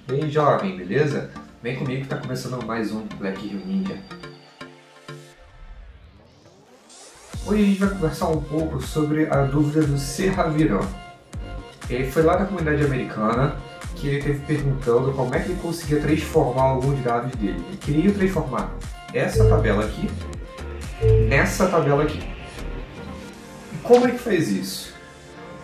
E aí, jovem, beleza? Vem comigo que tá começando mais um Black Hill Ninja. Hoje a gente vai conversar um pouco sobre a dúvida do Serravirão. Ele foi lá da comunidade americana que ele esteve perguntando como é que ele conseguia transformar alguns dados dele. Ele queria transformar essa tabela aqui nessa tabela aqui. E como é que faz isso?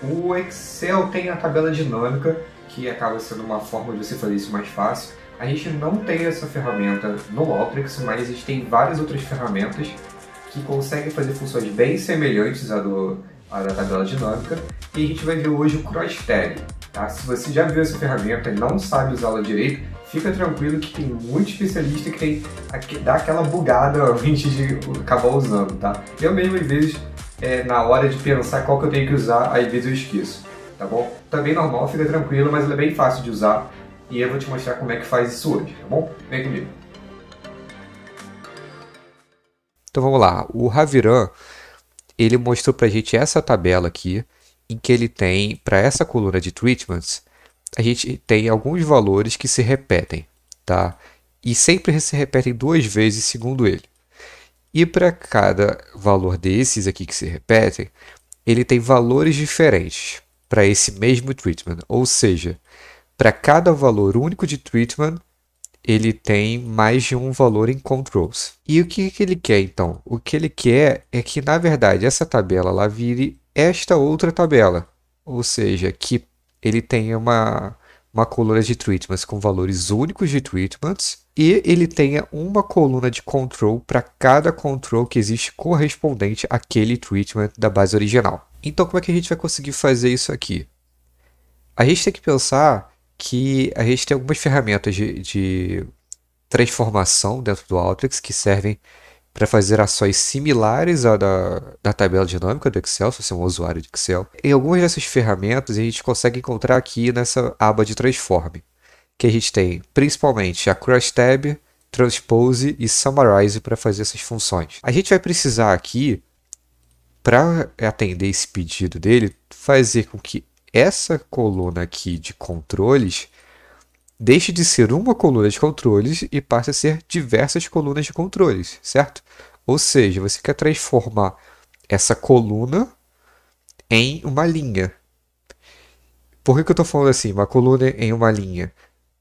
O Excel tem a tabela dinâmica, que acaba sendo uma forma de você fazer isso mais fácil. A gente não tem essa ferramenta no Alteryx, mas a gente tem várias outras ferramentas que conseguem fazer funções bem semelhantes à da tabela dinâmica. E a gente vai ver hoje o CrossTab. Tá? Se você já viu essa ferramenta e não sabe usá-la direito, fica tranquilo que tem muito especialista que dá aquela bugada antes de acabar usando. Tá? Eu mesmo, às vezes, na hora de pensar qual que eu tenho que usar, às vezes eu esqueço. Tá bom? Também normal, fica tranquilo, mas ele é bem fácil de usar e eu vou te mostrar como é que faz isso hoje, tá bom? Vem comigo. Então vamos lá, o Raviran, ele mostrou pra gente essa tabela aqui, em que ele tem, para essa coluna de treatments, a gente tem alguns valores que se repetem, tá? E sempre se repetem duas vezes, segundo ele. E para cada valor desses aqui que se repetem, ele tem valores diferentes para esse mesmo treatment, ou seja, para cada valor único de treatment, ele tem mais de um valor em controls. E o que ele quer então? O que ele quer é que, na verdade, essa tabela lá vire esta outra tabela, ou seja, que ele tenha uma coluna de treatments com valores únicos de treatments e ele tenha uma coluna de control para cada control que existe correspondente àquele treatment da base original. Então, como é que a gente vai conseguir fazer isso aqui? A gente tem que pensar que a gente tem algumas ferramentas de transformação dentro do Alteryx que servem para fazer ações similares à da tabela dinâmica do Excel, se você é um usuário de Excel. Em algumas dessas ferramentas, a gente consegue encontrar aqui nessa aba de Transform, que a gente tem principalmente a CrossTab, Transpose e Summarize para fazer essas funções. A gente vai precisar aqui, para atender esse pedido dele, fazer com que essa coluna aqui de controles deixe de ser uma coluna de controles e passe a ser diversas colunas de controles, certo? Ou seja, você quer transformar essa coluna em uma linha. Por que eu estou falando assim, uma coluna em uma linha?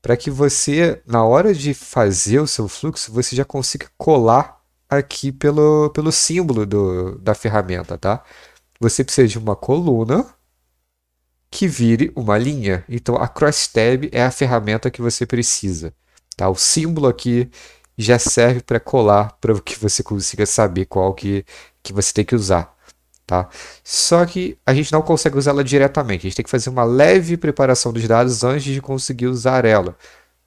Para que você, na hora de fazer o seu fluxo, você já consiga colar aqui pelo símbolo da ferramenta, tá? Você precisa de uma coluna que vire uma linha. Então, a CrossTab é a ferramenta que você precisa, tá? O símbolo aqui já serve para colar, para que você consiga saber qual que você tem que usar, tá? Só que a gente não consegue usá-la diretamente. A gente tem que fazer uma leve preparação dos dados antes de conseguir usar ela.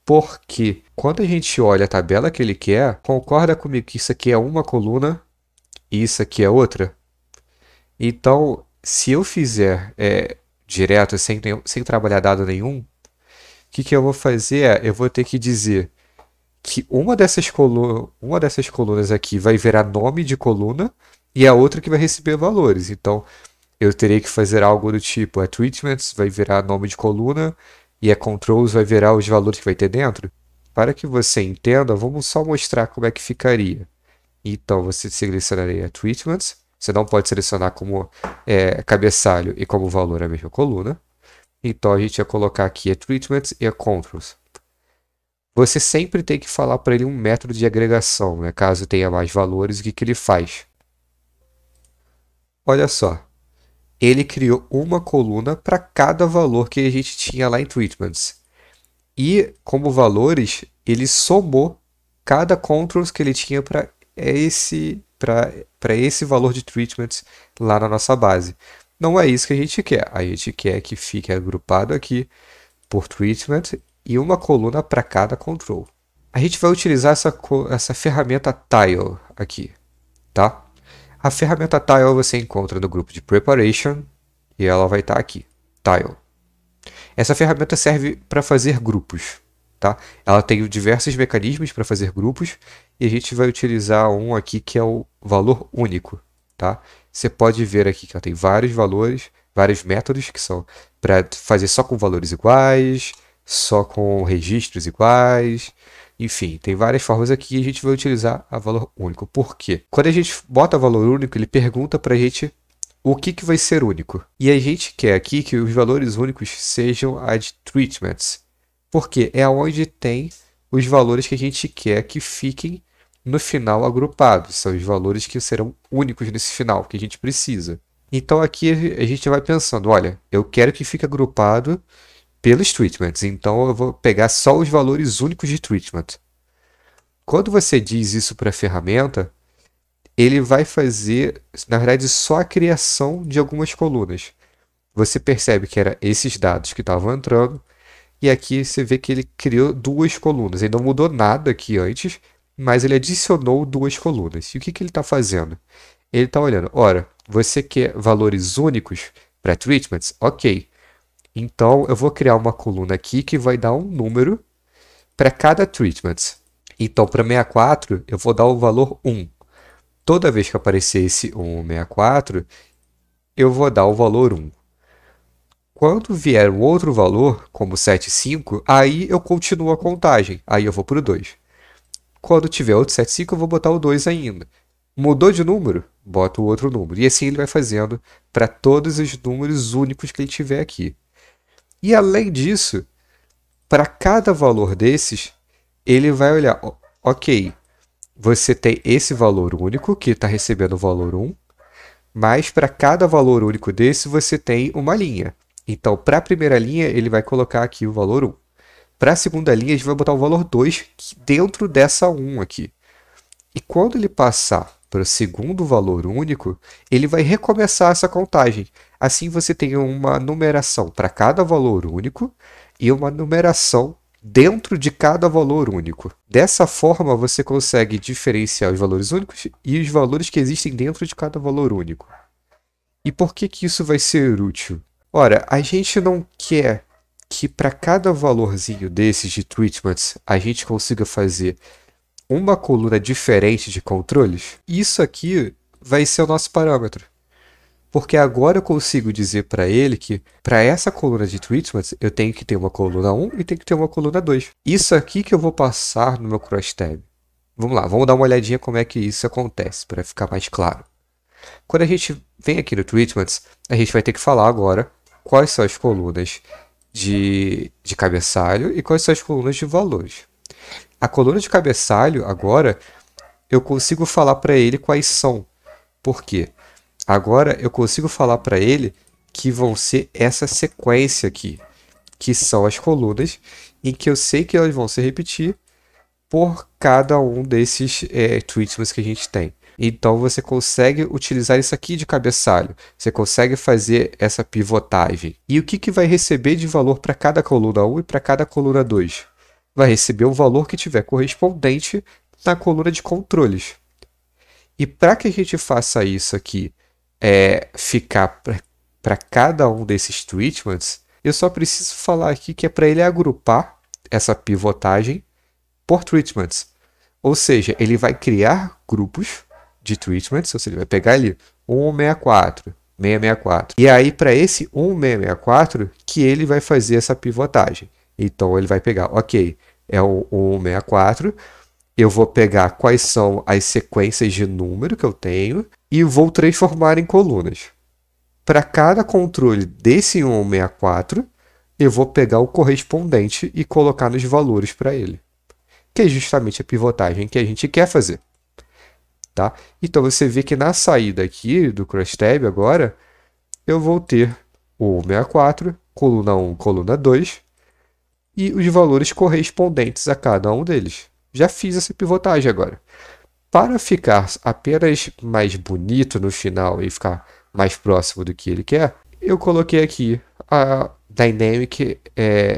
Porque quando a gente olha a tabela que ele quer, concorda comigo que isso aqui é uma coluna e isso aqui é outra? Então, se eu fizer direto, sem trabalhar dado nenhum, o que eu vou fazer eu vou ter que dizer que uma dessas colunas aqui vai virar nome de coluna e a outra que vai receber valores. Então, eu terei que fazer algo do tipo, a treatments vai virar nome de coluna e a controls vai virar os valores que vai ter dentro. Para que você entenda, vamos só mostrar como é que ficaria. Então, você selecionaria treatments. Você não pode selecionar como cabeçalho e como valor a mesma coluna. Então, a gente ia colocar aqui a treatments e a controls. Você sempre tem que falar para ele um método de agregação, né? Caso tenha mais valores, o que ele faz? Olha só. Ele criou uma coluna para cada valor que a gente tinha lá em treatments. E, como valores, ele somou cada controls que ele tinha para esse valor de treatments lá na nossa base. Não é isso que a gente quer. A gente quer que fique agrupado aqui por treatment e uma coluna para cada control. A gente vai utilizar essa ferramenta Tile aqui, tá? A ferramenta Tile você encontra no grupo de Preparation e ela vai estar aqui, Tile. Essa ferramenta serve para fazer grupos, tá? Ela tem diversos mecanismos para fazer grupos e a gente vai utilizar um aqui que é o valor único, tá? Você pode ver aqui que ela tem vários valores, vários métodos que são para fazer só com valores iguais, só com registros iguais. Enfim, tem várias formas aqui e a gente vai utilizar a valor único. Por quê? Quando a gente bota valor único, ele pergunta para a gente o que vai ser único. E a gente quer aqui que os valores únicos sejam as treatments. Porque é onde tem os valores que a gente quer que fiquem no final agrupados. São os valores que serão únicos nesse final, que a gente precisa. Então aqui a gente vai pensando, olha, eu quero que fique agrupado pelos treatments. Então eu vou pegar só os valores únicos de treatment. Quando você diz isso para a ferramenta, ele vai fazer, na verdade, só a criação de algumas colunas. Você percebe que eram esses dados que estavam entrando, e aqui você vê que ele criou duas colunas. Ele não mudou nada aqui antes, mas ele adicionou duas colunas. E o que ele está fazendo? Ele está olhando, ora, você quer valores únicos para treatments? Ok. Então, eu vou criar uma coluna aqui que vai dar um número para cada treatment. Então, para 64, eu vou dar o valor 1. Toda vez que aparecer esse 164, eu vou dar o valor 1. Quando vier um outro valor, como 75, aí eu continuo a contagem. Aí eu vou para o 2. Quando tiver outro 75, eu vou botar o 2 ainda. Mudou de número? Bota o outro número. E assim ele vai fazendo para todos os números únicos que ele tiver aqui. E além disso, para cada valor desses, ele vai olhar, ok, você tem esse valor único, que está recebendo o valor 1, mas para cada valor único desse, você tem uma linha. Então, para a primeira linha, ele vai colocar aqui o valor 1. Para a segunda linha, a gente vai botar o valor 2 dentro dessa 1 aqui. E quando ele passar para o segundo valor único, ele vai recomeçar essa contagem. Assim você tem uma numeração para cada valor único e uma numeração dentro de cada valor único. Dessa forma, você consegue diferenciar os valores únicos e os valores que existem dentro de cada valor único. E por que isso vai ser útil? Ora, a gente não quer que para cada valorzinho desses de treatments a gente consiga fazer uma coluna diferente de controles. Isso aqui vai ser o nosso parâmetro. Porque agora eu consigo dizer para ele que para essa coluna de treatments eu tenho que ter uma coluna 1 e tenho que ter uma coluna 2. Isso aqui que eu vou passar no meu crosstab. Vamos lá, vamos dar uma olhadinha como é que isso acontece, para ficar mais claro. Quando a gente vem aqui no treatments, a gente vai ter que falar agora quais são as colunas de cabeçalho e quais são as colunas de valores. A coluna de cabeçalho, agora, eu consigo falar para ele quais são. Por quê? Agora eu consigo falar para ele que vão ser essa sequência aqui, que são as colunas, em que eu sei que elas vão se repetir por cada um desses treatments que a gente tem. Então você consegue utilizar isso aqui de cabeçalho, você consegue fazer essa pivotagem. E o que vai receber de valor para cada coluna 1 e para cada coluna 2? Vai receber o valor que tiver correspondente na coluna de controles. E para que a gente faça isso aqui, ficar para cada um desses treatments, eu só preciso falar aqui que é para ele agrupar essa pivotagem por treatments. Ou seja, ele vai criar grupos de treatments, ou seja, ele vai pegar ali 164, 664. E aí, para esse 1664, que ele vai fazer essa pivotagem. Então, ele vai pegar, ok, é o 164, eu vou pegar quais são as sequências de número que eu tenho e vou transformar em colunas. Para cada controle desse 164, eu vou pegar o correspondente e colocar nos valores para ele, que é justamente a pivotagem que a gente quer fazer. Tá? Então você vê que na saída aqui do crosstab agora, eu vou ter o 164, coluna 1, coluna 2 e os valores correspondentes a cada um deles. Já fiz essa pivotagem agora. Para ficar apenas mais bonito no final e ficar mais próximo do que ele quer, eu coloquei aqui a Dynamic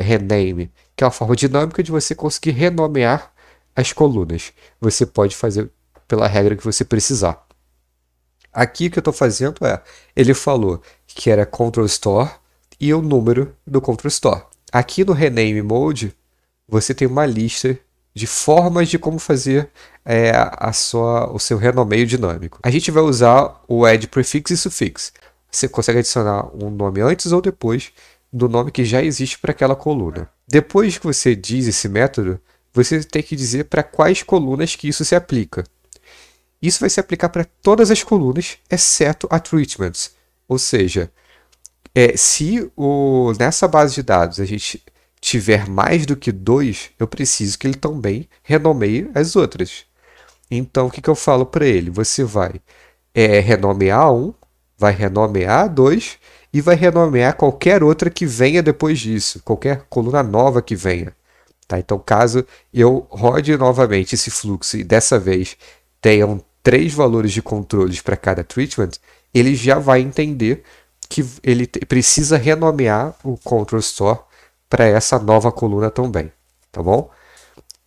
Rename, que é uma forma dinâmica de você conseguir renomear as colunas. Você pode fazer pela regra que você precisar. Aqui o que eu estou fazendo ele falou que era Control Store e o número do Control Store. Aqui no Rename Mode, você tem uma lista de formas de como fazer o seu renomeio dinâmico. A gente vai usar o add prefix e suffix. Você consegue adicionar um nome antes ou depois do nome que já existe para aquela coluna. Depois que você diz esse método, você tem que dizer para quais colunas que isso se aplica. Isso vai se aplicar para todas as colunas, exceto a treatments. Ou seja, se nessa base de dados a gente tiver mais do que 2, eu preciso que ele também renomeie as outras. Então, o que eu falo para ele? Você vai renomear um, vai renomear 2 e vai renomear qualquer outra que venha depois disso, qualquer coluna nova que venha. Tá? Então, caso eu rode novamente esse fluxo e dessa vez tenham 3 valores de controles para cada treatment, ele já vai entender que ele precisa renomear o control store para essa nova coluna também, tá bom?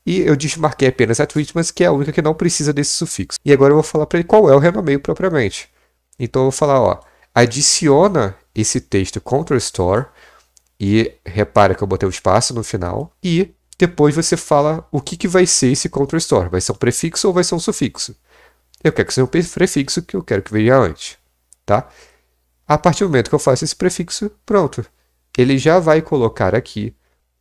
E eu desmarquei apenas a treatments, que é a única que não precisa desse sufixo. E agora eu vou falar para ele qual é o renomeio propriamente. Então eu vou falar, ó, adiciona esse texto control store e repara que eu botei um espaço no final e depois você fala o que vai ser esse control store. Vai ser um prefixo ou vai ser um sufixo? Eu quero que seja um prefixo que eu quero que venha antes, tá? A partir do momento que eu faço esse prefixo, pronto. Ele já vai colocar aqui,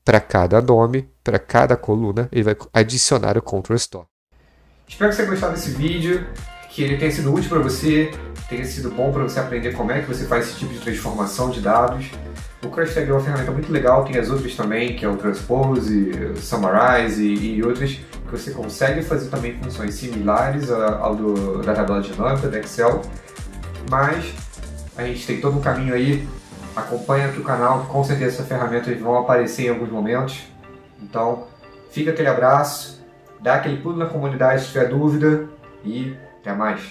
para cada nome, para cada coluna, ele vai adicionar o control store. Espero que você tenha gostado desse vídeo, que ele tenha sido útil para você, tenha sido bom para você aprender como é que você faz esse tipo de transformação de dados. O CrushTag é uma ferramenta muito legal, tem as outras também, que é o Transpose, o Summarize e outras, que você consegue fazer também funções similares ao da tabela dinâmica, do Excel, mas a gente tem todo um caminho aí. Acompanha aqui o canal, que com certeza essas ferramentas vão aparecer em alguns momentos. Então, fica aquele abraço, dá aquele pulo na comunidade se tiver dúvida e até mais.